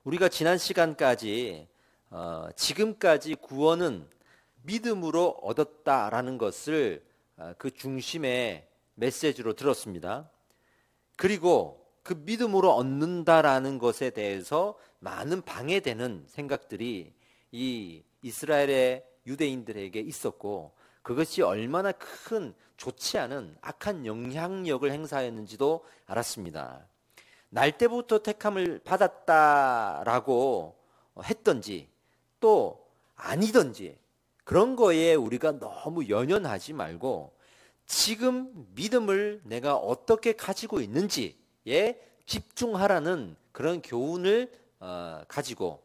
우리가 지난 시간까지 지금까지 구원은 믿음으로 얻었다라는 것을 그 중심의 메시지로 들었습니다. 그리고 그 믿음으로 얻는다라는 것에 대해서 많은 방해되는 생각들이 이 이스라엘의 유대인들에게 있었고, 그것이 얼마나 큰 좋지 않은 악한 영향력을 행사했는지도 알았습니다. 날 때부터 택함을 받았다라고 했던지 또 아니던지 그런 거에 우리가 너무 연연하지 말고 지금 믿음을 내가 어떻게 가지고 있는지에 집중하라는 그런 교훈을 가지고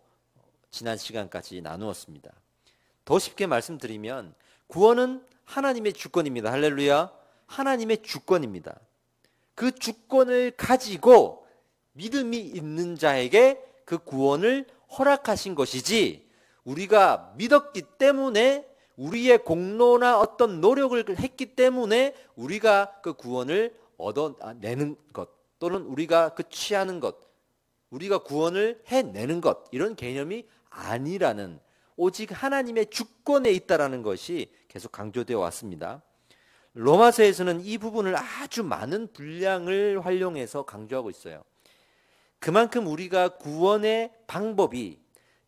지난 시간까지 나누었습니다. 더 쉽게 말씀드리면 구원은 하나님의 주권입니다. 할렐루야. 하나님의 주권입니다. 그 주권을 가지고 믿음이 있는 자에게 그 구원을 허락하신 것이지, 우리가 믿었기 때문에 우리의 공로나 어떤 노력을 했기 때문에 우리가 그 구원을 얻어내는 것, 또는 우리가 그 취하는 것, 우리가 구원을 해내는 것, 이런 개념이 아니라는, 오직 하나님의 주권에 있다라는 것이 계속 강조되어 왔습니다. 로마서에서는 이 부분을 아주 많은 분량을 활용해서 강조하고 있어요. 그만큼 우리가 구원의 방법이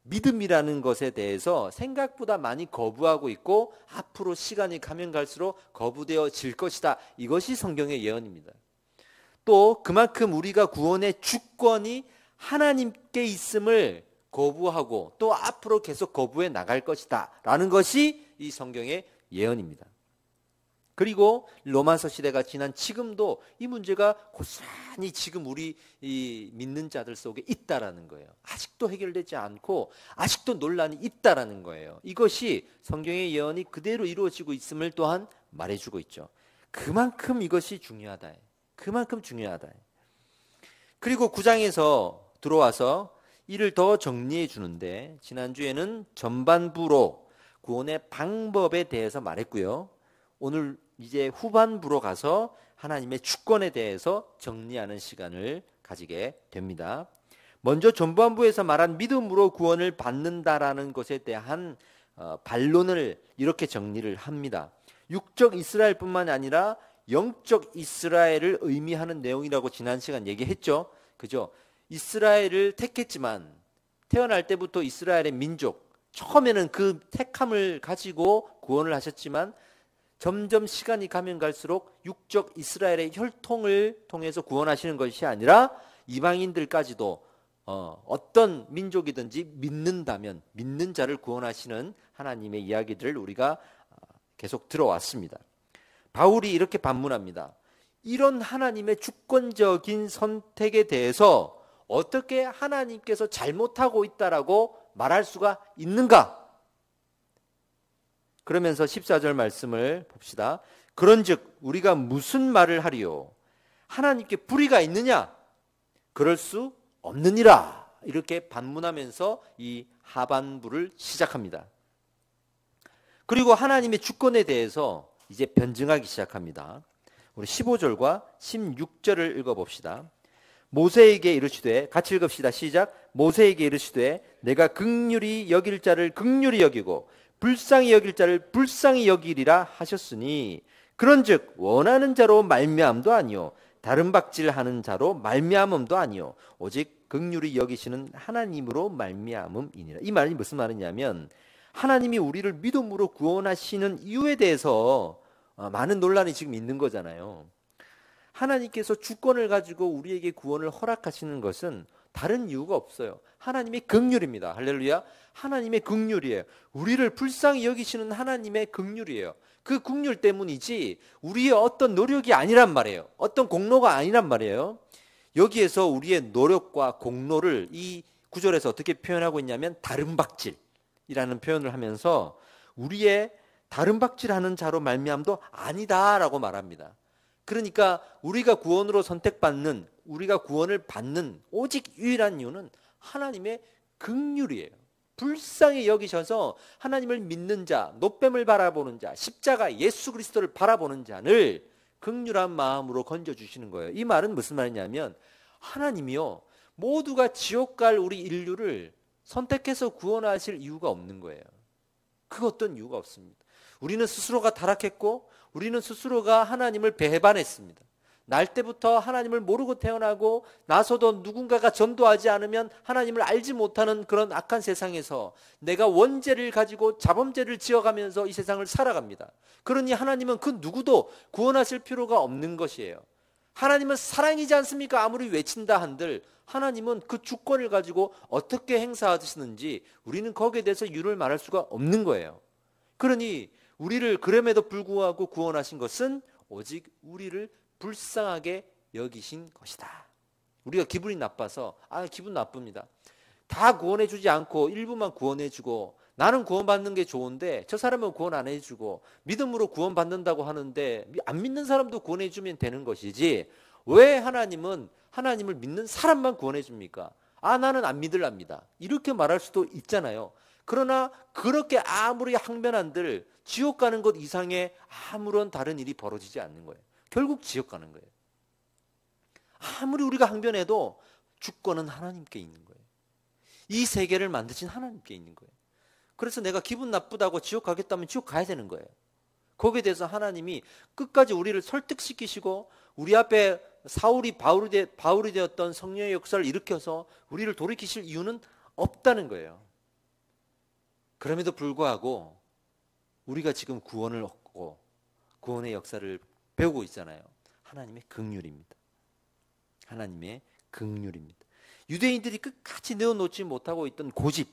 믿음이라는 것에 대해서 생각보다 많이 거부하고 있고, 앞으로 시간이 가면 갈수록 거부되어질 것이다. 이것이 성경의 예언입니다. 또 그만큼 우리가 구원의 주권이 하나님께 있음을 거부하고 또 앞으로 계속 거부해 나갈 것이다 라는 것이 이 성경의 예언입니다. 그리고 로마서 시대가 지난 지금도 이 문제가 고스란히 지금 우리 이 믿는 자들 속에 있다라는 거예요. 아직도 해결되지 않고 아직도 논란이 있다라는 거예요. 이것이 성경의 예언이 그대로 이루어지고 있음을 또한 말해주고 있죠. 그만큼 이것이 중요하다. 그만큼 중요하다. 그리고 9장에서 들어와서 이를 더 정리해 주는데, 지난주에는 전반부로 구원의 방법에 대해서 말했고요. 오늘 이제 후반부로 가서 하나님의 주권에 대해서 정리하는 시간을 가지게 됩니다. 먼저 전반부에서 말한 믿음으로 구원을 받는다라는 것에 대한 반론을 이렇게 정리를 합니다. 육적 이스라엘뿐만 아니라 영적 이스라엘을 의미하는 내용이라고 지난 시간 얘기했죠. 그죠? 이스라엘을 택했지만 태어날 때부터 이스라엘의 민족, 처음에는 그 택함을 가지고 구원을 하셨지만 점점 시간이 가면 갈수록 육적 이스라엘의 혈통을 통해서 구원하시는 것이 아니라 이방인들까지도 어떤 민족이든지 믿는다면 믿는 자를 구원하시는 하나님의 이야기들을 우리가 계속 들어왔습니다. 바울이 이렇게 반문합니다. 이런 하나님의 주권적인 선택에 대해서 어떻게 하나님께서 잘못하고 있다라고 말할 수가 있는가? 그러면서 14절 말씀을 봅시다. 그런즉 우리가 무슨 말을 하리요? 하나님께 불의가 있느냐? 그럴 수 없느니라. 이렇게 반문하면서 이 하반부를 시작합니다. 그리고 하나님의 주권에 대해서 이제 변증하기 시작합니다. 우리 15절과 16절을 읽어봅시다. 모세에게 이르시되, 같이 읽읍시다. 시작. 모세에게 이르시되 내가 긍휼히 여길 자를 긍휼히 여기고 불쌍히 여길 자를 불쌍히 여기리라 하셨으니, 그런즉 원하는 자로 말미암도 아니요 다른 박질하는 자로 말미암음도 아니요 오직 긍휼히 여기시는 하나님으로 말미암음이니라. 이 말이 무슨 말이냐면, 하나님이 우리를 믿음으로 구원하시는 이유에 대해서 많은 논란이 지금 있는 거잖아요. 하나님께서 주권을 가지고 우리에게 구원을 허락하시는 것은 다른 이유가 없어요. 하나님의 긍휼입니다. 할렐루야. 하나님의 긍휼이에요. 우리를 불쌍히 여기시는 하나님의 긍휼이에요. 그 긍휼 때문이지 우리의 어떤 노력이 아니란 말이에요. 어떤 공로가 아니란 말이에요. 여기에서 우리의 노력과 공로를 이 구절에서 어떻게 표현하고 있냐면 다름박질이라는 표현을 하면서 우리의 다름박질하는 자로 말미암도 아니다라고 말합니다. 그러니까 우리가 구원으로 선택받는, 우리가 구원을 받는 오직 유일한 이유는 하나님의 긍휼이에요. 불쌍히 여기셔서 하나님을 믿는 자, 노뱀을 바라보는 자, 십자가 예수 그리스도를 바라보는 자를 긍휼한 마음으로 건져주시는 거예요. 이 말은 무슨 말이냐면, 하나님이요 모두가 지옥 갈 우리 인류를 선택해서 구원하실 이유가 없는 거예요. 그 어떤 이유가 없습니다. 우리는 스스로가 타락했고 우리는 스스로가 하나님을 배반했습니다. 날 때부터 하나님을 모르고 태어나고 나서도 누군가가 전도하지 않으면 하나님을 알지 못하는 그런 악한 세상에서 내가 원죄를 가지고 자범죄를 지어가면서 이 세상을 살아갑니다. 그러니 하나님은 그 누구도 구원하실 필요가 없는 것이에요. 하나님은 사랑이지 않습니까? 아무리 외친다 한들 하나님은 그 주권을 가지고 어떻게 행사하시는지 우리는 거기에 대해서 이유를 말할 수가 없는 거예요. 그러니 우리를 그럼에도 불구하고 구원하신 것은 오직 우리를 불쌍하게 여기신 것이다. 우리가 기분이 나빠서 기분 나쁩니다. 다 구원해 주지 않고 일부만 구원해 주고 나는 구원받는 게 좋은데 저 사람은 구원 안 해주고 믿음으로 구원받는다고 하는데 안 믿는 사람도 구원해 주면 되는 것이지 왜 하나님은 하나님을 믿는 사람만 구원해 줍니까? 나는 안 믿을랍니다. 이렇게 말할 수도 있잖아요. 그러나 그렇게 아무리 항변한들 지옥 가는 것 이상의 아무런 다른 일이 벌어지지 않는 거예요. 결국 지옥 가는 거예요. 아무리 우리가 항변해도 주권은 하나님께 있는 거예요. 이 세계를 만드신 하나님께 있는 거예요. 그래서 내가 기분 나쁘다고 지옥 가겠다면 지옥 가야 되는 거예요. 거기에 대해서 하나님이 끝까지 우리를 설득시키시고 우리 앞에 사울이 바울이 되었던 성령의 역사를 일으켜서 우리를 돌이키실 이유는 없다는 거예요. 그럼에도 불구하고 우리가 지금 구원을 얻고 구원의 역사를 배우고 있잖아요. 하나님의 긍휼입니다. 하나님의 긍휼입니다. 유대인들이 끝까지 내어놓지 못하고 있던 고집,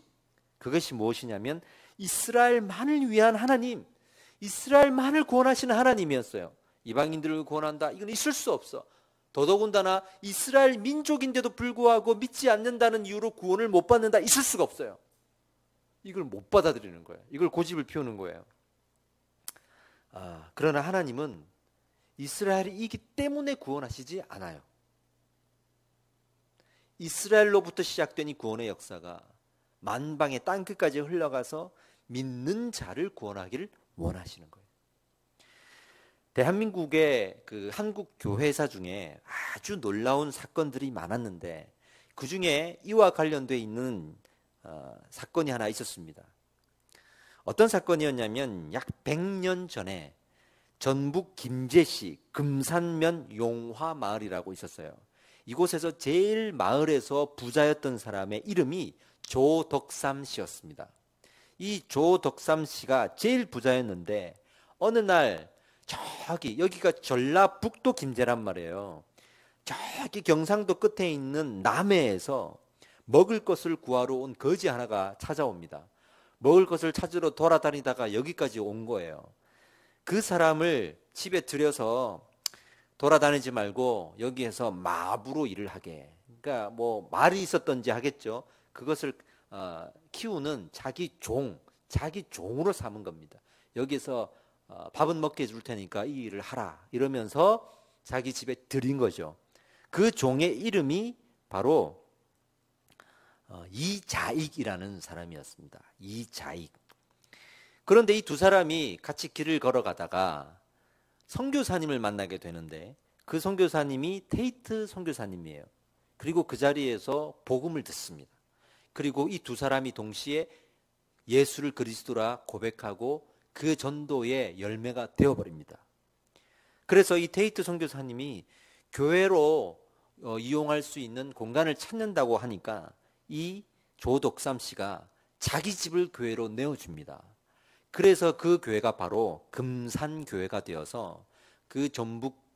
그것이 무엇이냐면 이스라엘만을 위한 하나님, 이스라엘만을 구원하시는 하나님이었어요. 이방인들을 구원한다, 이건 있을 수 없어. 더더군다나 이스라엘 민족인데도 불구하고 믿지 않는다는 이유로 구원을 못 받는다, 있을 수가 없어요. 이걸 못 받아들이는 거예요. 이걸 고집을 피우는 거예요. 그러나 하나님은 이스라엘이기 때문에 구원하시지 않아요. 이스라엘로부터 시작된 이 구원의 역사가 만방의 땅끝까지 흘러가서 믿는 자를 구원하기를 원하시는 거예요. 대한민국의 그 한국 교회사 중에 아주 놀라운 사건들이 많았는데 그 중에 이와 관련되어 있는 사건이 하나 있었습니다. 어떤 사건이었냐면 약 100년 전에 전북 김제시 금산면 용화마을이라고 있었어요. 이곳에서 제일 마을에서 부자였던 사람의 이름이 조덕삼 씨였습니다. 이 조덕삼 씨가 제일 부자였는데 어느 날 여기가 전라북도 김제란 말이에요. 저기 경상도 끝에 있는 남해에서 먹을 것을 구하러 온 거지 하나가 찾아옵니다. 먹을 것을 찾으러 돌아다니다가 여기까지 온 거예요. 그 사람을 집에 들여서 돌아다니지 말고 여기에서 마부로 일을 하게. 그러니까 뭐 말이 있었던지 하겠죠. 그것을 키우는 자기 종으로 삼은 겁니다. 여기서 밥은 먹게 해줄 테니까 이 일을 하라 이러면서 자기 집에 들인 거죠. 그 종의 이름이 바로 이자익이라는 사람이었습니다. 이자익. 그런데 이 두 사람이 같이 길을 걸어가다가 선교사님을 만나게 되는데 그 선교사님이 테이트 선교사님이에요. 그리고 그 자리에서 복음을 듣습니다. 그리고 이 두 사람이 동시에 예수를 그리스도라 고백하고 그 전도의 열매가 되어버립니다. 그래서 이 테이트 선교사님이 교회로 이용할 수 있는 공간을 찾는다고 하니까 이 조덕삼 씨가 자기 집을 교회로 내어줍니다. 그래서 그 교회가 바로 금산교회가 되어서 그 전북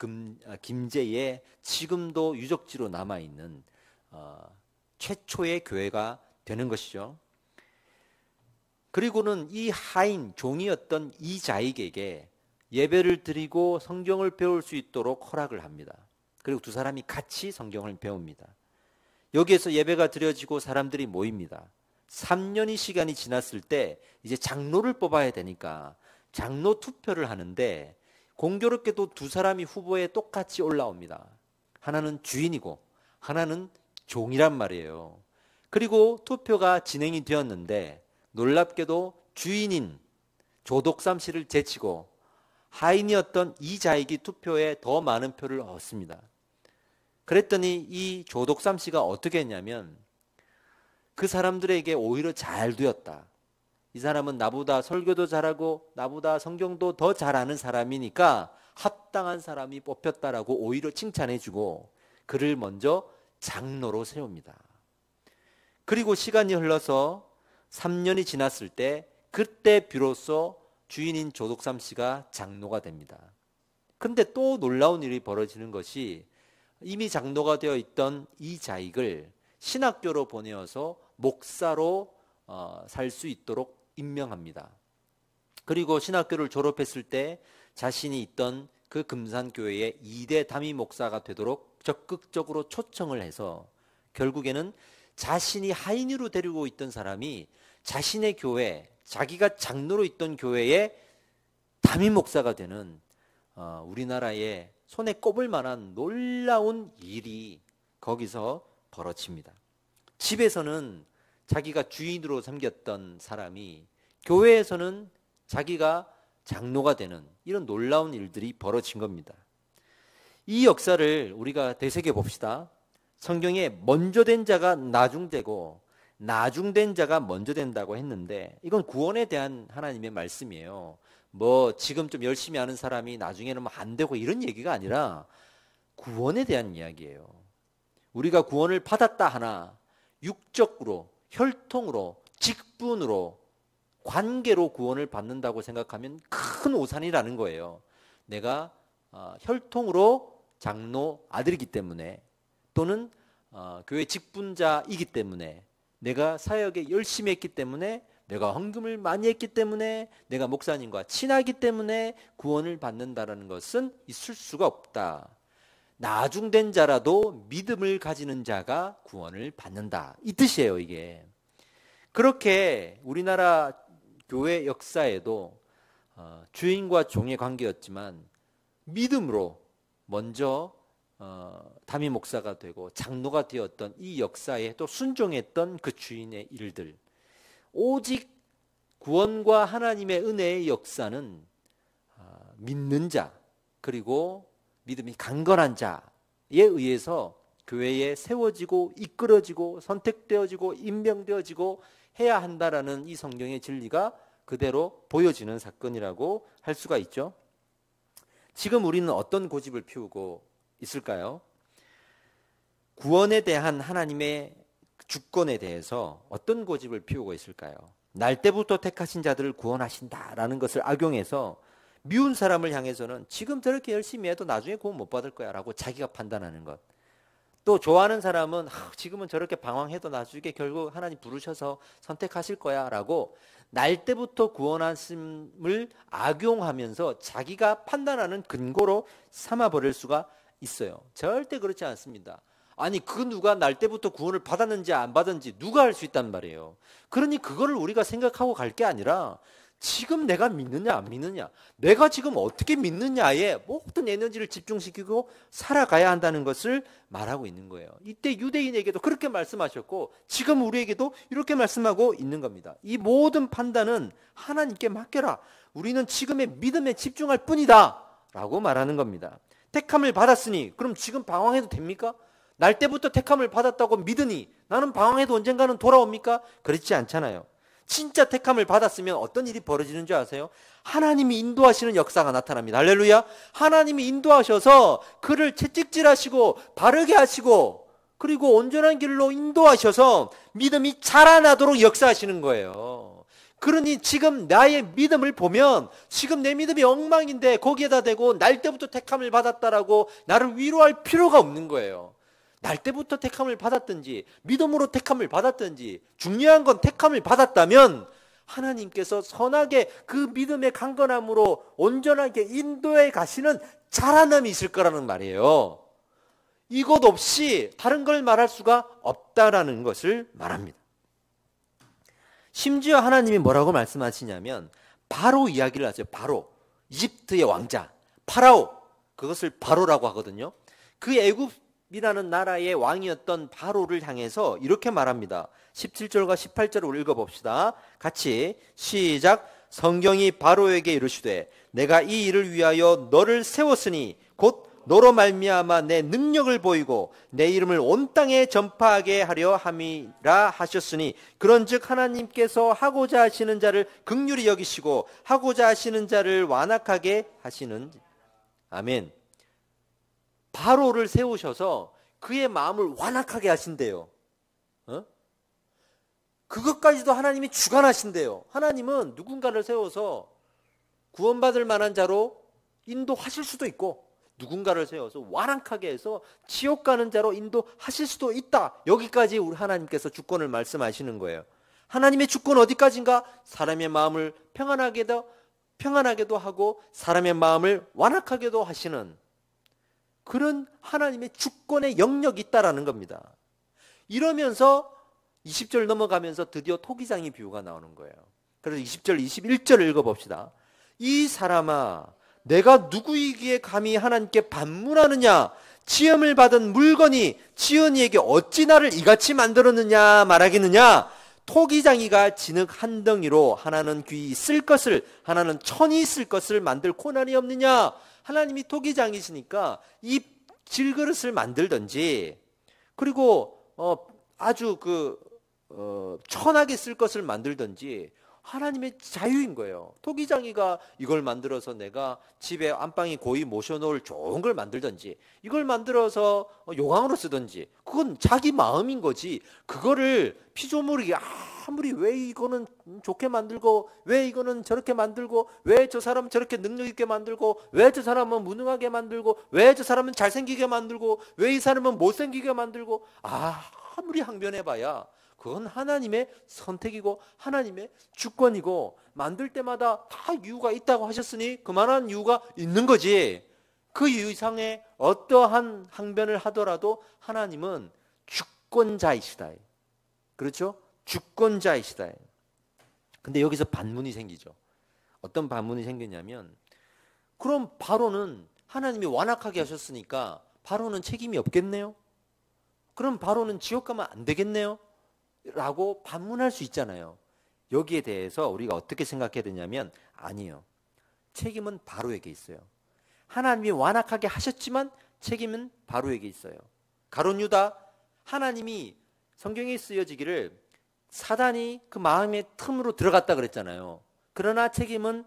김제에 지금도 유적지로 남아있는 최초의 교회가 되는 것이죠. 그리고는 이 하인 종이었던 이자익에게 예배를 드리고 성경을 배울 수 있도록 허락을 합니다. 그리고 두 사람이 같이 성경을 배웁니다. 여기에서 예배가 드려지고 사람들이 모입니다. 3년의 시간이 지났을 때 이제 장로를 뽑아야 되니까 장로 투표를 하는데 공교롭게도 두 사람이 후보에 똑같이 올라옵니다. 하나는 주인이고 하나는 종이란 말이에요. 그리고 투표가 진행이 되었는데 놀랍게도 주인인 조덕삼 씨를 제치고 하인이었던 이자익이 투표에 더 많은 표를 얻습니다. 그랬더니 이 조독삼 씨가 어떻게 했냐면 그 사람들에게 오히려 잘 되었다. 이 사람은 나보다 설교도 잘하고 나보다 성경도 더 잘 아는 사람이니까 합당한 사람이 뽑혔다라고 오히려 칭찬해주고 그를 먼저 장로로 세웁니다. 그리고 시간이 흘러서 3년이 지났을 때 그때 비로소 주인인 조독삼 씨가 장로가 됩니다. 근데 또 놀라운 일이 벌어지는 것이 이미 장로가 되어 있던 이 자익을 신학교로 보내어서 목사로 살 수 있도록 임명합니다. 그리고 신학교를 졸업했을 때 자신이 있던 그 금산교회의 2대 담임 목사가 되도록 적극적으로 초청을 해서 결국에는 자신이 하인으로 데리고 있던 사람이 자신의 교회, 자기가 장로로 있던 교회의 담임 목사가 되는 우리나라의 손에 꼽을 만한 놀라운 일이 거기서 벌어집니다. 집에서는 자기가 주인으로 섬겼던 사람이 교회에서는 자기가 장로가 되는 이런 놀라운 일들이 벌어진 겁니다. 이 역사를 우리가 되새겨 봅시다. 성경에 먼저 된 자가 나중되고 나중된 자가 먼저 된다고 했는데 이건 구원에 대한 하나님의 말씀이에요. 뭐 지금 좀 열심히 하는 사람이 나중에는 뭐 안 되고 이런 얘기가 아니라 구원에 대한 이야기예요. 우리가 구원을 받았다 하나 육적으로, 혈통으로, 직분으로, 관계로 구원을 받는다고 생각하면 큰 오산이라는 거예요. 내가 혈통으로 장로 아들이기 때문에 또는 교회 직분자이기 때문에 내가 사역에 열심히 했기 때문에 내가 헌금을 많이 했기 때문에 내가 목사님과 친하기 때문에 구원을 받는다라는 것은 있을 수가 없다. 나중된 자라도 믿음을 가지는 자가 구원을 받는다. 이 뜻이에요, 이게. 그렇게 우리나라 교회 역사에도 주인과 종의 관계였지만 믿음으로 먼저 담임 목사가 되고 장로가 되었던 이 역사에 또 순종했던 그 주인의 일들, 오직 구원과 하나님의 은혜의 역사는 믿는 자 그리고 믿음이 강건한 자에 의해서 교회에 세워지고 이끌어지고 선택되어지고 임명되어지고 해야 한다라는 이 성경의 진리가 그대로 보여지는 사건이라고 할 수가 있죠. 지금 우리는 어떤 고집을 피우고 있을까요? 구원에 대한 하나님의 주권에 대해서 어떤 고집을 피우고 있을까요? 날 때부터 택하신 자들을 구원하신다라는 것을 악용해서 미운 사람을 향해서는 지금 저렇게 열심히 해도 나중에 구원 못 받을 거야 라고 자기가 판단하는 것. 또 좋아하는 사람은 지금은 저렇게 방황해도 나중에 결국 하나님 부르셔서 선택하실 거야 라고 날 때부터 구원하심을 악용하면서 자기가 판단하는 근거로 삼아버릴 수가 있어요. 절대 그렇지 않습니다. 아니 그 누가 날 때부터 구원을 받았는지 안 받았는지 누가 알 수 있단 말이에요. 그러니 그거를 우리가 생각하고 갈 게 아니라 지금 내가 믿느냐 안 믿느냐, 내가 지금 어떻게 믿느냐에 모든 에너지를 집중시키고 살아가야 한다는 것을 말하고 있는 거예요. 이때 유대인에게도 그렇게 말씀하셨고 지금 우리에게도 이렇게 말씀하고 있는 겁니다. 이 모든 판단은 하나님께 맡겨라. 우리는 지금의 믿음에 집중할 뿐이다 라고 말하는 겁니다. 택함을 받았으니 그럼 지금 방황해도 됩니까? 날 때부터 택함을 받았다고 믿으니 나는 방황해도 언젠가는 돌아옵니까? 그렇지 않잖아요. 진짜 택함을 받았으면 어떤 일이 벌어지는 줄 아세요? 하나님이 인도하시는 역사가 나타납니다. 할렐루야. 하나님이 인도하셔서 그를 채찍질하시고 바르게 하시고 그리고 온전한 길로 인도하셔서 믿음이 자라나도록 역사하시는 거예요. 그러니 지금 나의 믿음을 보면 지금 내 믿음이 엉망인데 거기에다 대고 날 때부터 택함을 받았다라고 나를 위로할 필요가 없는 거예요. 날 때부터 택함을 받았든지 믿음으로 택함을 받았든지 중요한 건 택함을 받았다면 하나님께서 선하게 그 믿음의 강건함으로 온전하게 인도해 가시는 자라남이 있을 거라는 말이에요. 이것 없이 다른 걸 말할 수가 없다라는 것을 말합니다. 심지어 하나님이 뭐라고 말씀하시냐면 바로 이야기를 하세요. 바로 이집트의 왕자 파라오, 그것을 바로라고 하거든요. 그 애굽이라는 나라의 왕이었던 바로를 향해서 이렇게 말합니다. 17절과 18절을 읽어봅시다. 같이 시작. 성경이 바로에게 이르시되 내가 이 일을 위하여 너를 세웠으니 곧 너로 말미암아 내 능력을 보이고 내 이름을 온 땅에 전파하게 하려 함이라 하셨으니 그런즉 하나님께서 하고자 하시는 자를 긍휼히 여기시고 하고자 하시는 자를 완악하게 하시는. 아멘. 바로를 세우셔서 그의 마음을 완악하게 하신대요. 그것까지도 하나님이 주관하신대요. 하나님은 누군가를 세워서 구원받을 만한 자로 인도하실 수도 있고 누군가를 세워서 완악하게 해서 지옥 가는 자로 인도하실 수도 있다. 여기까지 우리 하나님께서 주권을 말씀하시는 거예요. 하나님의 주권 어디까지인가? 사람의 마음을 평안하게도 하고 사람의 마음을 완악하게도 하시는 그런 하나님의 주권의 영역이 있다라는 겁니다. 이러면서 20절 넘어가면서 드디어 토기장의 비유가 나오는 거예요. 그래서 20절, 21절을 읽어봅시다. 이 사람아, 내가 누구이기에 감히 하나님께 반문하느냐? 지음을 받은 물건이 지은이에게 어찌 나를 이같이 만들었느냐 말하겠느냐? 토기장이가 진흙 한 덩이로 하나는 귀 쓸 것을 하나는 천이 쓸 것을 만들 고난이 없느냐? 하나님이 토기장이시니까 이 질그릇을 만들든지 그리고 아주 천하게 쓸 것을 만들든지 하나님의 자유인 거예요. 토기장이가 이걸 만들어서 내가 집에 안방에 고이 모셔놓을 좋은 걸 만들든지 이걸 만들어서 요강으로 쓰든지 그건 자기 마음인 거지. 그거를 피조물이 아무리 왜 이거는 좋게 만들고 왜 이거는 저렇게 만들고 왜 저 사람은 저렇게 능력 있게 만들고 왜 저 사람은 무능하게 만들고 왜 저 사람은 잘생기게 만들고 왜 이 사람은 못생기게 만들고 아무리 항변해봐야 그건 하나님의 선택이고 하나님의 주권이고 만들 때마다 다 이유가 있다고 하셨으니 그만한 이유가 있는 거지. 그 이유 이상의 어떠한 항변을 하더라도 하나님은 주권자이시다. 그렇죠? 주권자이시다. 근데 여기서 반문이 생기죠. 어떤 반문이 생겼냐면 그럼 바로는 하나님이 완악하게 하셨으니까 바로는 책임이 없겠네요? 그럼 바로는 지옥 가면 안 되겠네요? 라고 반문할 수 있잖아요. 여기에 대해서 우리가 어떻게 생각해야 되냐면 아니요. 책임은 바로에게 있어요. 하나님이 완악하게 하셨지만 책임은 바로에게 있어요. 가룟 유다, 하나님이 성경에 쓰여지기를 사단이 그 마음의 틈으로 들어갔다 그랬잖아요. 그러나 책임은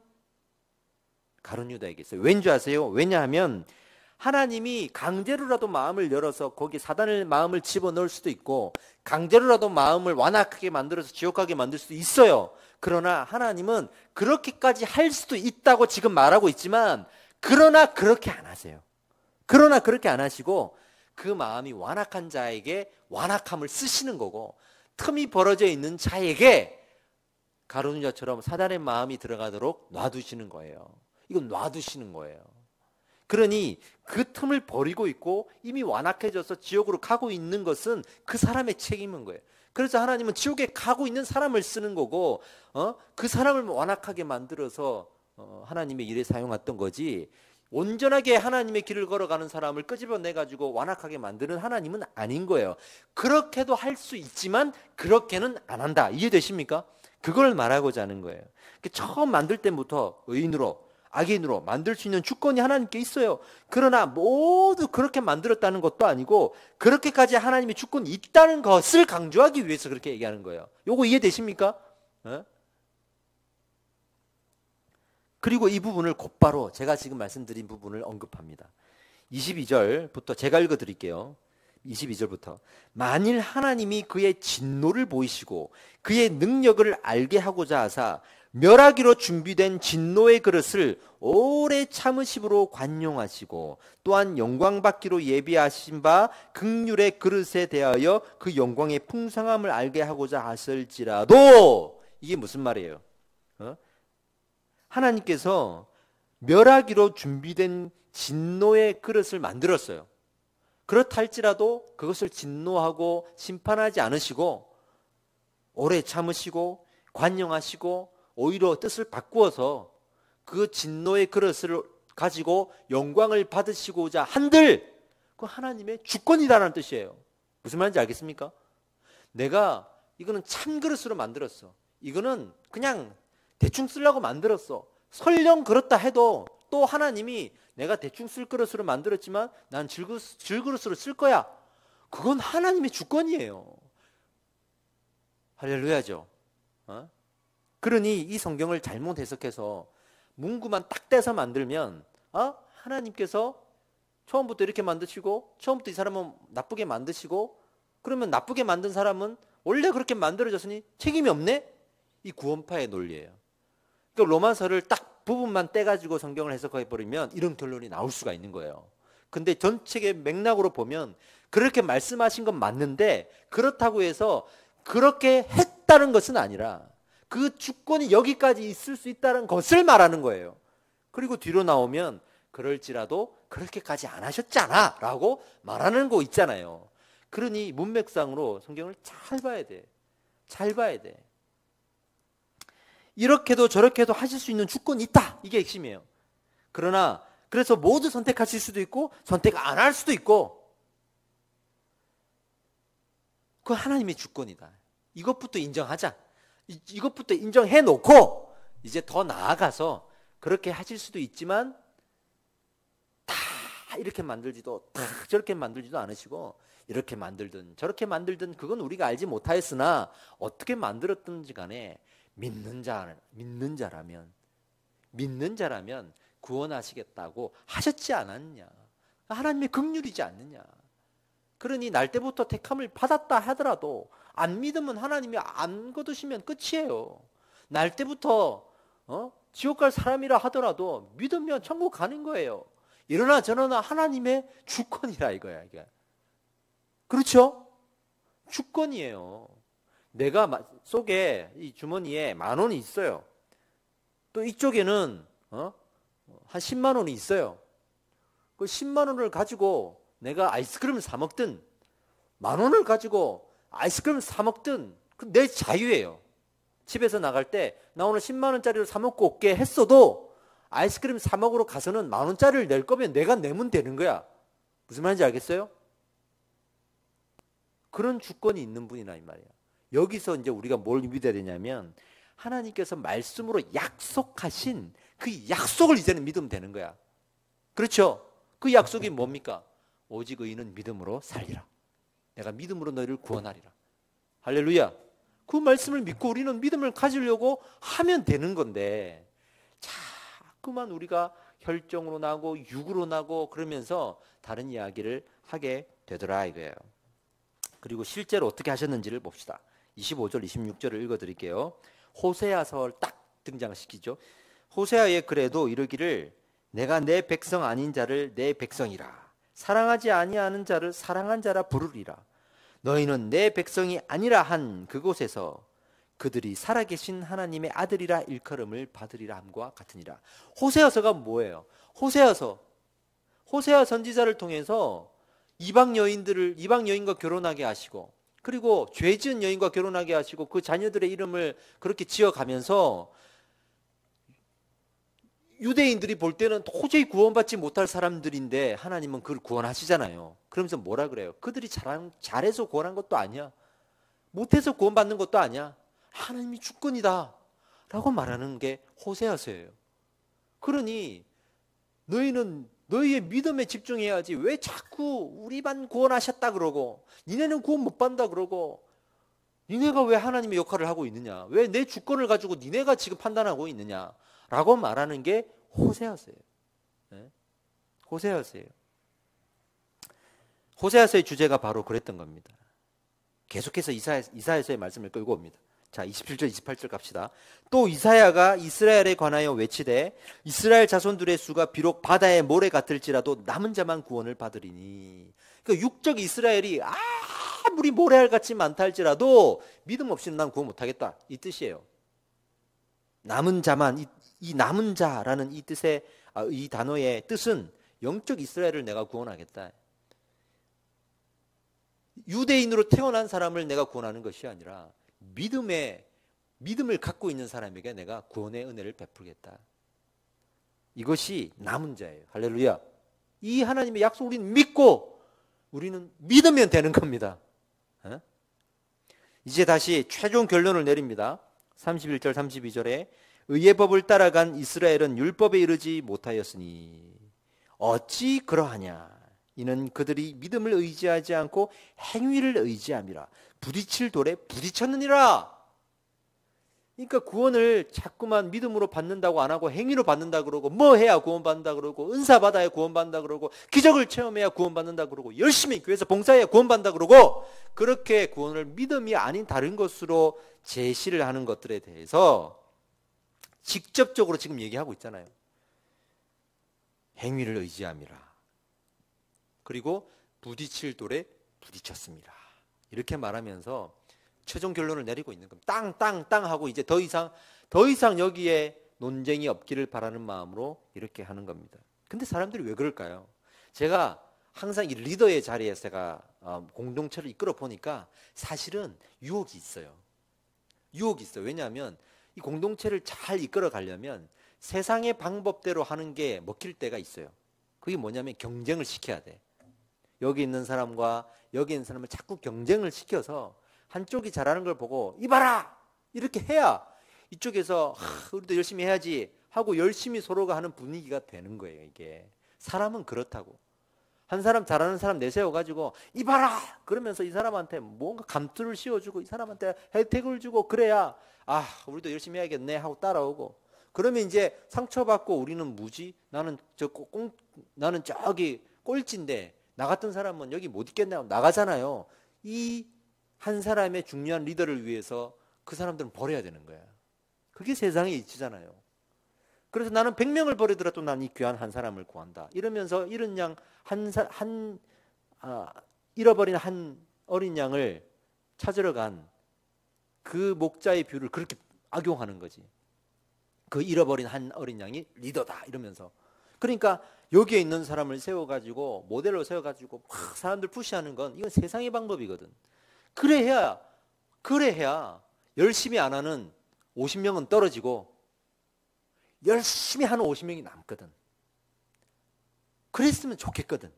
가룟 유다에게 있어요. 왠지 아세요? 왜냐하면 하나님이 강제로라도 마음을 열어서 거기 사단의 마음을 집어넣을 수도 있고 강제로라도 마음을 완악하게 만들어서 지옥 가게 만들 수도 있어요. 그러나 하나님은 그렇게까지 할 수도 있다고 지금 말하고 있지만 그러나 그렇게 안 하세요. 그러나 그렇게 안 하시고 그 마음이 완악한 자에게 완악함을 쓰시는 거고 틈이 벌어져 있는 자에게 가룟 유다처럼 사단의 마음이 들어가도록 놔두시는 거예요. 이건 놔두시는 거예요. 그러니 그 틈을 버리고 있고 이미 완악해져서 지옥으로 가고 있는 것은 그 사람의 책임인 거예요. 그래서 하나님은 지옥에 가고 있는 사람을 쓰는 거고 그 사람을 완악하게 만들어서 하나님의 일에 사용했던 거지 온전하게 하나님의 길을 걸어가는 사람을 끄집어내가지고 완악하게 만드는 하나님은 아닌 거예요. 그렇게도 할 수 있지만 그렇게는 안 한다. 이해되십니까? 그걸 말하고자 하는 거예요. 처음 만들 때부터 의인으로 악인으로 만들 수 있는 주권이 하나님께 있어요. 그러나 모두 그렇게 만들었다는 것도 아니고 그렇게까지 하나님의 주권이 있다는 것을 강조하기 위해서 그렇게 얘기하는 거예요. 요거 이해되십니까? 그리고 이 부분을 곧바로 제가 지금 말씀드린 부분을 언급합니다. 22절부터 제가 읽어드릴게요. 22절부터 만일 하나님이 그의 진노를 보이시고 그의 능력을 알게 하고자 하사 멸하기로 준비된 진노의 그릇을 오래 참으심으로 관용하시고 또한 영광받기로 예비하신 바 긍휼의 그릇에 대하여 그 영광의 풍성함을 알게 하고자 하실지라도 이게 무슨 말이에요? 하나님께서 멸하기로 준비된 진노의 그릇을 만들었어요. 그렇다 할지라도 그것을 진노하고 심판하지 않으시고 오래 참으시고 관용하시고 오히려 뜻을 바꾸어서 그 진노의 그릇을 가지고 영광을 받으시고자 한들 그 하나님의 주권이라는 뜻이에요. 무슨 말인지 알겠습니까? 내가 이거는 참 그릇으로 만들었어. 이거는 그냥 대충 쓰려고 만들었어. 설령 그렇다 해도 또 하나님이 내가 대충 쓸 그릇으로 만들었지만 난 질그릇으로 쓸 거야. 그건 하나님의 주권이에요. 할렐루야죠. 그러니 이 성경을 잘못 해석해서 문구만 딱 떼서 만들면 하나님께서 처음부터 이렇게 만드시고 처음부터 이 사람은 나쁘게 만드시고 그러면 나쁘게 만든 사람은 원래 그렇게 만들어졌으니 책임이 없네? 이 구원파의 논리예요. 그러니까 로마서를 딱 부분만 떼가지고 성경을 해석해버리면 이런 결론이 나올 수가 있는 거예요. 근데 전체의 맥락으로 보면 그렇게 말씀하신 건 맞는데 그렇다고 해서 그렇게 했다는 것은 아니라 그 주권이 여기까지 있을 수 있다는 것을 말하는 거예요. 그리고 뒤로 나오면 그럴지라도 그렇게까지 안 하셨잖아 라고 말하는 거 있잖아요. 그러니 문맥상으로 성경을 잘 봐야 돼. 잘 봐야 돼. 이렇게도 저렇게도 하실 수 있는 주권이 있다. 이게 핵심이에요. 그러나 그래서 모두 선택하실 수도 있고 선택 안 할 수도 있고 그건 하나님의 주권이다. 이것부터 인정하자. 이것부터 인정해 놓고 이제 더 나아가서 그렇게 하실 수도 있지만 다 이렇게 만들지도 다 저렇게 만들지도 않으시고 이렇게 만들든 저렇게 만들든 그건 우리가 알지 못하였으나 어떻게 만들었든지 간에 믿는 자라면 구원하시겠다고 하셨지 않았냐. 하나님의 긍휼이지 않느냐. 그러니 날 때부터 택함을 받았다 하더라도 안 믿으면 하나님이 안 거두시면 끝이에요. 날 때부터 지옥 갈 사람이라 하더라도 믿으면 천국 가는 거예요. 이러나 저러나 하나님의 주권이라 이거야. 이게. 그렇죠? 주권이에요. 내가 속에 이 주머니에 10,000원이 있어요. 또 이쪽에는 한 10만 원이 있어요. 그 10만 원을 가지고 내가 아이스크림을 사 먹든 10,000원을 가지고 아이스크림을 사 먹든 내 자유예요. 집에서 나갈 때 나 오늘 10만 원짜리를 사 먹고 올게 했어도 아이스크림 사 먹으러 가서는 10,000원짜리를 낼 거면 내가 내면 되는 거야. 무슨 말인지 알겠어요? 그런 주권이 있는 분이나 이 말이야. 여기서 이제 우리가 뭘 믿어야 되냐면 하나님께서 말씀으로 약속하신 그 약속을 이제는 믿으면 되는 거야. 그렇죠? 그 약속이 뭡니까? 오직 의인은 믿음으로 살리라. 내가 믿음으로 너희를 구원하리라. 할렐루야. 그 말씀을 믿고 우리는 믿음을 가지려고 하면 되는 건데 자꾸만 우리가 혈정으로 나고 육으로 나고 그러면서 다른 이야기를 하게 되더라 이거예요. 그리고 실제로 어떻게 하셨는지를 봅시다. 25절 26절을 읽어드릴게요. 호세아서를 딱 등장시키죠. 호세아의 글에도 이르기를 내가 내 백성 아닌 자를 내 백성이라 사랑하지 아니하는 자를 사랑한 자라 부르리라. 너희는 내 백성이 아니라 한 그곳에서 그들이 살아계신 하나님의 아들이라 일컬음을 받으리라 함과 같으니라. 호세아서가 뭐예요? 호세아 선지자를 통해서 이방 여인과 결혼하게 하시고 그리고 죄 지은 여인과 결혼하게 하시고 그 자녀들의 이름을 그렇게 지어가면서 유대인들이 볼 때는 도저히 구원받지 못할 사람들인데 하나님은 그걸 구원하시잖아요. 그러면서 뭐라 그래요? 그들이 잘해서 구원한 것도 아니야. 못해서 구원받는 것도 아니야. 하나님이 주권이다 라고 말하는 게 호세아서예요. 그러니 너희는 너희의 믿음에 집중해야지 왜 자꾸 우리만 구원하셨다 그러고 니네는 구원 못 받는다 그러고 니네가 왜 하나님의 역할을 하고 있느냐, 왜 내 주권을 가지고 니네가 지금 판단하고 있느냐 라고 말하는 게 호세아서예요. 네? 호세아서예요. 호세아서의 주제가 바로 그랬던 겁니다. 계속해서 이사야서의 말씀을 끌고 옵니다. 자, 27절 28절 갑시다. 또 이사야가 이스라엘에 관하여 외치되 이스라엘 자손들의 수가 비록 바다의 모래 같을지라도 남은 자만 구원을 받으리니. 그러니까 육적 이스라엘이 아무리 모래알같이 많다 할지라도 믿음 없이는 난 구원 못하겠다 이 뜻이에요. 남은 자만, 이 남은 자라는 이 뜻의 이 단어의 뜻은 영적 이스라엘을 내가 구원하겠다. 유대인으로 태어난 사람을 내가 구원하는 것이 아니라 믿음을 갖고 있는 사람에게 내가 구원의 은혜를 베풀겠다. 이것이 남은 자예요. 할렐루야. 이 하나님의 약속 우리는 믿고 우리는 믿으면 되는 겁니다. 이제 다시 최종 결론을 내립니다. 31절 32절에 의의 법을 따라간 이스라엘은 율법에 이르지 못하였으니 어찌 그러하냐. 이는 그들이 믿음을 의지하지 않고 행위를 의지함이라. 부딪힐 돌에 부딪혔느니라. 그러니까 구원을 자꾸만 믿음으로 받는다고 안 하고 행위로 받는다 그러고, 뭐 해야 구원받는다 그러고, 은사 받아야 구원받는다 그러고, 기적을 체험해야 구원받는다 그러고, 열심히 교회에서 봉사해야 구원받는다 그러고, 그렇게 구원을 믿음이 아닌 다른 것으로 제시를 하는 것들에 대해서 직접적으로 지금 얘기하고 있잖아요. 행위를 의지함이라. 그리고 부딪힐 돌에 부딪혔습니다. 이렇게 말하면서 최종 결론을 내리고 있는 겁니다. 땅 하고 이제 더 이상 여기에 논쟁이 없기를 바라는 마음으로 이렇게 하는 겁니다. 근데 사람들이 왜 그럴까요? 제가 항상 이 리더의 자리에 제가 공동체를 이끌어 보니까 사실은 유혹이 있어요. 왜냐하면 이 공동체를 잘 이끌어 가려면 세상의 방법대로 하는 게 먹힐 때가 있어요. 그게 뭐냐면 경쟁을 시켜야 돼. 여기 있는 사람과 여기 있는 사람을 자꾸 경쟁을 시켜서 한쪽이 잘하는 걸 보고 이봐라! 이렇게 해야 이쪽에서 우리도 열심히 해야지 하고 열심히 서로가 하는 분위기가 되는 거예요. 이게 사람은 그렇다고. 한 사람 잘하는 사람 내세워가지고 이봐라! 그러면서 이 사람한테 뭔가 감투를 씌워주고 이 사람한테 혜택을 주고 그래야 우리도 열심히 해야겠네 하고 따라오고, 그러면 이제 상처받고 우리는 뭐지? 나는 저기 꼴찌인데 나 같은 사람은 여기 못 있겠네 하고 나가잖아요. 이 한 사람의 중요한 리더를 위해서 그 사람들은 버려야 되는 거야. 그게 세상의 이치잖아요. 그래서 나는 100명을 버리더라도 난 이 귀한 한 사람을 구한다. 이러면서 잃은 양 잃어버린 한 어린 양을 찾으러 간 그 목자의 비유를 그렇게 악용하는 거지. 그 잃어버린 한 어린 양이 리더다 이러면서. 그러니까 여기에 있는 사람을 세워가지고 모델로 세워가지고 막 사람들 푸시하는 건 이건 세상의 방법이거든. 그래 해야 열심히 안 하는 50명은 떨어지고 열심히 하는 50명이 남거든. 그랬으면 좋겠거든.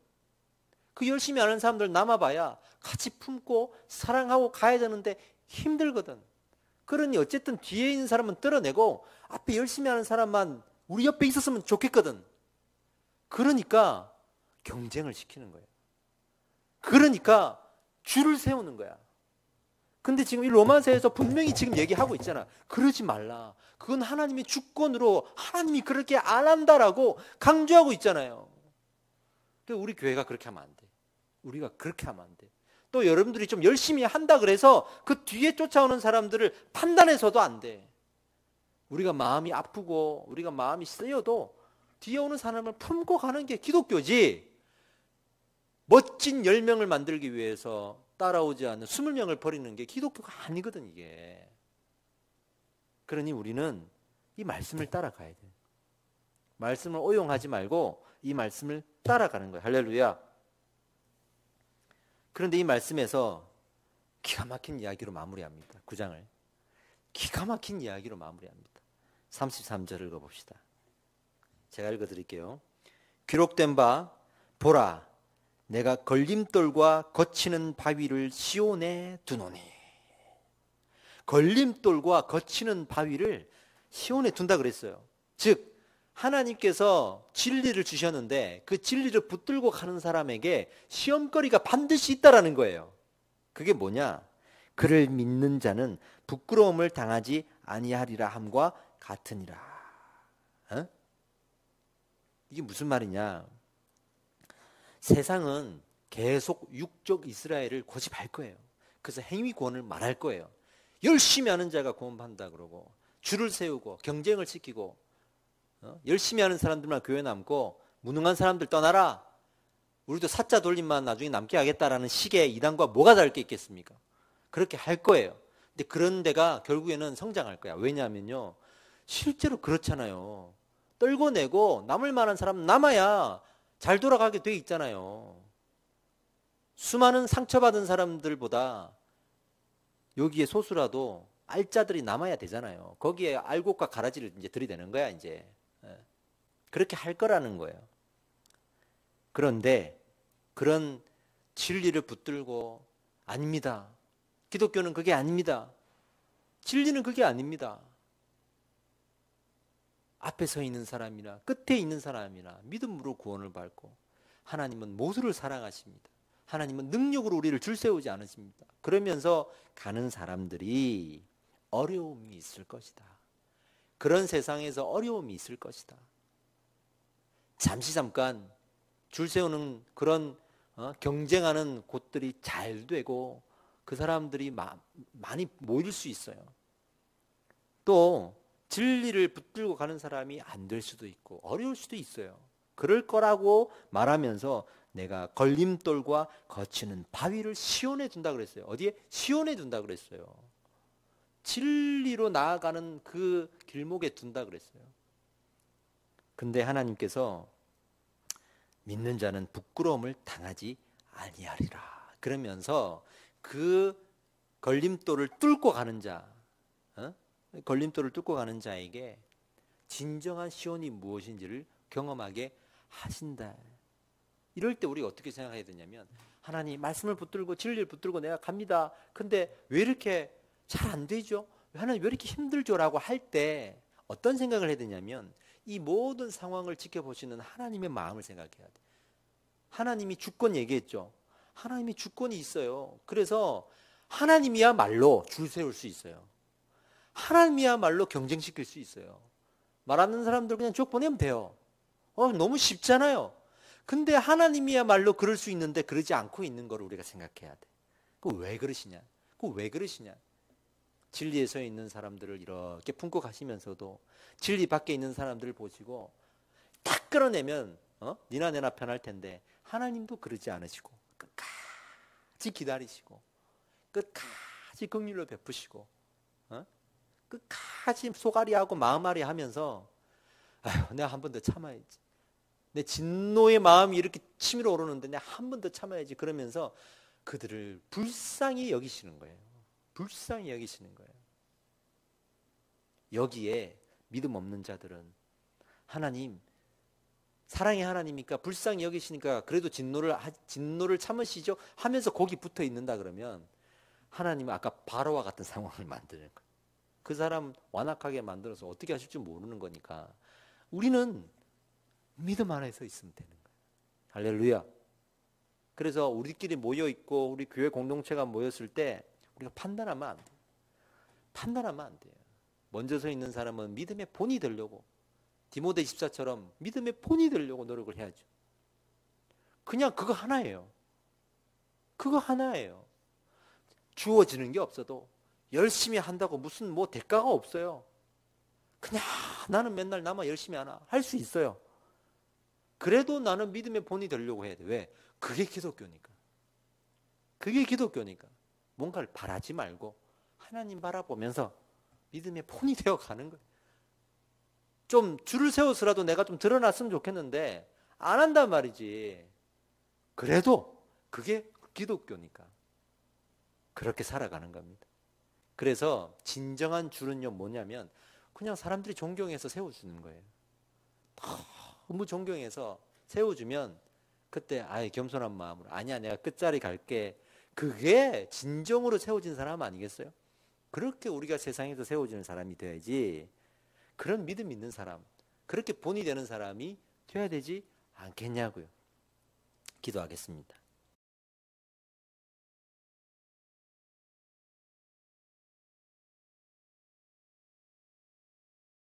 그 열심히 하는 사람들 남아봐야 같이 품고 사랑하고 가야 되는데 힘들거든. 그러니 어쨌든 뒤에 있는 사람은 떨어내고 앞에 열심히 하는 사람만 우리 옆에 있었으면 좋겠거든. 그러니까 경쟁을 시키는 거예요. 그러니까 줄을 세우는 거야. 근데 지금 이 로마서에서 분명히 지금 얘기하고 있잖아. 그러지 말라. 그건 하나님의 주권으로 하나님이 그렇게 안 한다라고 강조하고 있잖아요. 우리 교회가 그렇게 하면 안 돼. 우리가 그렇게 하면 안 돼. 또 여러분들이 좀 열심히 한다 그래서 그 뒤에 쫓아오는 사람들을 판단해서도 안 돼. 우리가 마음이 아프고 우리가 마음이 쓰여도 뒤에 오는 사람을 품고 가는 게 기독교지. 멋진 10명을 만들기 위해서 따라오지 않는 20명을 버리는 게 기독교가 아니거든 이게. 그러니 우리는 이 말씀을 따라가야 돼. 말씀을 오용하지 말고 이 말씀을 따라가는 거예요. 할렐루야. 그런데 이 말씀에서 기가 막힌 이야기로 마무리합니다. 9장을. 기가 막힌 이야기로 마무리합니다. 33절을 읽어봅시다. 제가 읽어드릴게요. 기록된 바 보라 내가 걸림돌과 거치는 바위를 시온에 두노니. 걸림돌과 거치는 바위를 시온에 둔다 그랬어요. 즉 하나님께서 진리를 주셨는데 그 진리를 붙들고 가는 사람에게 시험거리가 반드시 있다라는 거예요. 그게 뭐냐? 그를 믿는 자는 부끄러움을 당하지 아니하리라 함과 같으니라. 이게 무슨 말이냐? 세상은 계속 육적 이스라엘을 고집할 거예요. 그래서 행위 구원을 말할 거예요. 열심히 하는 자가 구원받는다 그러고 줄을 세우고 경쟁을 시키고 열심히 하는 사람들만 교회 남고 무능한 사람들 떠나라. 우리도 사자 돌림만 나중에 남게 하겠다라는 식의 이단과 뭐가 다를 게 있겠습니까? 그렇게 할 거예요. 근데 그런 데가 결국에는 성장할 거야. 왜냐하면요. 실제로 그렇잖아요. 떨궈내고 남을 만한 사람 남아야 잘 돌아가게 돼 있잖아요. 수많은 상처받은 사람들보다 여기에 소수라도 알짜들이 남아야 되잖아요. 거기에 알곡과 가라지를 이제 들이대는 거야, 이제. 그렇게 할 거라는 거예요. 그런데 그런 진리를 붙들고 아닙니다. 기독교는 그게 아닙니다. 진리는 그게 아닙니다. 앞에 서 있는 사람이나 끝에 있는 사람이나 믿음으로 구원을 받고, 하나님은 모두를 사랑하십니다. 하나님은 능력으로 우리를 줄 세우지 않으십니다. 그러면서 가는 사람들이 어려움이 있을 것이다. 그런 세상에서 어려움이 있을 것이다. 잠깐 줄 세우는 그런 경쟁하는 곳들이 잘 되고 그 사람들이 많이 모일 수 있어요. 또 진리를 붙들고 가는 사람이 안 될 수도 있고 어려울 수도 있어요. 그럴 거라고 말하면서 내가 걸림돌과 거치는 바위를 시온에 둔다 그랬어요. 어디에? 시온에 둔다 그랬어요. 진리로 나아가는 그 길목에 둔다 그랬어요. 근데 하나님께서 믿는 자는 부끄러움을 당하지 아니하리라 그러면서 그 걸림돌을 뚫고 가는 자, 걸림돌을 뚫고 가는 자에게 진정한 시온이 무엇인지를 경험하게 하신다. 이럴 때 우리가 어떻게 생각해야 되냐면, 하나님 말씀을 붙들고 진리를 붙들고 내가 갑니다. 근데 왜 이렇게 잘 안 되죠? 하나님 왜 이렇게 힘들죠? 라고 할 때 어떤 생각을 해야 되냐면, 이 모든 상황을 지켜보시는 하나님의 마음을 생각해야 돼. 하나님이 주권 얘기했죠. 하나님이 주권이 있어요. 그래서 하나님이야말로 줄 세울 수 있어요. 하나님이야말로 경쟁시킬 수 있어요. 말하는 사람들 그냥 쭉 보내면 돼요. 너무 쉽잖아요. 근데 하나님이야말로 그럴 수 있는데 그러지 않고 있는 걸 우리가 생각해야 돼. 그거 왜 그러시냐? 그거 왜 그러시냐? 진리에 서 있는 사람들을 이렇게 품고 가시면서도 진리 밖에 있는 사람들을 보시고 딱 끌어내면 니나 내나 편할 텐데, 하나님도 그러지 않으시고 끝까지 기다리시고 끝까지 긍휼로 베푸시고 끝까지 소가리하고 마음앓이 하면서, 아휴 내가 한 번 더 참아야지, 내 진노의 마음이 이렇게 치밀어 오르는데 내가 한 번 더 참아야지, 그러면서 그들을 불쌍히 여기시는 거예요. 불쌍히 여기시는 거예요. 여기에 믿음 없는 자들은 하나님, 사랑의 하나님이니까 불쌍히 여기시니까 그래도 진노를 참으시죠 하면서 거기 붙어 있는다 그러면, 하나님은 아까 바로와 같은 상황을 만드는 거예요. 그 사람 완악하게 만들어서 어떻게 하실지 모르는 거니까 우리는 믿음 안에서 있으면 되는 거예요. 할렐루야. 그래서 우리끼리 모여 있고 우리 교회 공동체가 모였을 때 우리가 판단하면 안 돼요. 판단하면 안 돼요. 먼저 서 있는 사람은 믿음의 본이 되려고, 디모데 14처럼 믿음의 본이 되려고 노력을 해야죠. 그냥 그거 하나예요. 그거 하나예요. 주어지는 게 없어도 열심히 한다고 무슨 대가가 없어요. 그냥 나는 맨날 나만 열심히 하나 할 수 있어요. 그래도 나는 믿음의 본이 되려고 해야 돼. 왜? 그게 기독교니까. 그게 기독교니까. 뭔가를 바라지 말고 하나님 바라보면서 믿음의 본이 되어 가는 거예요. 좀 줄을 세워서라도 내가 좀 드러났으면 좋겠는데 안 한단 말이지. 그래도 그게 기독교니까 그렇게 살아가는 겁니다. 그래서 진정한 줄은요 뭐냐면, 그냥 사람들이 존경해서 세워주는 거예요. 너무 존경해서 세워주면 그때 겸손한 마음으로, 아니야 내가 끝자리 갈게, 그게 진정으로 세워진 사람 아니겠어요? 그렇게 우리가 세상에서 세워지는 사람이 되어야지, 그런 믿음 있는 사람, 그렇게 본이 되는 사람이 되어야 되지 않겠냐고요. 기도하겠습니다.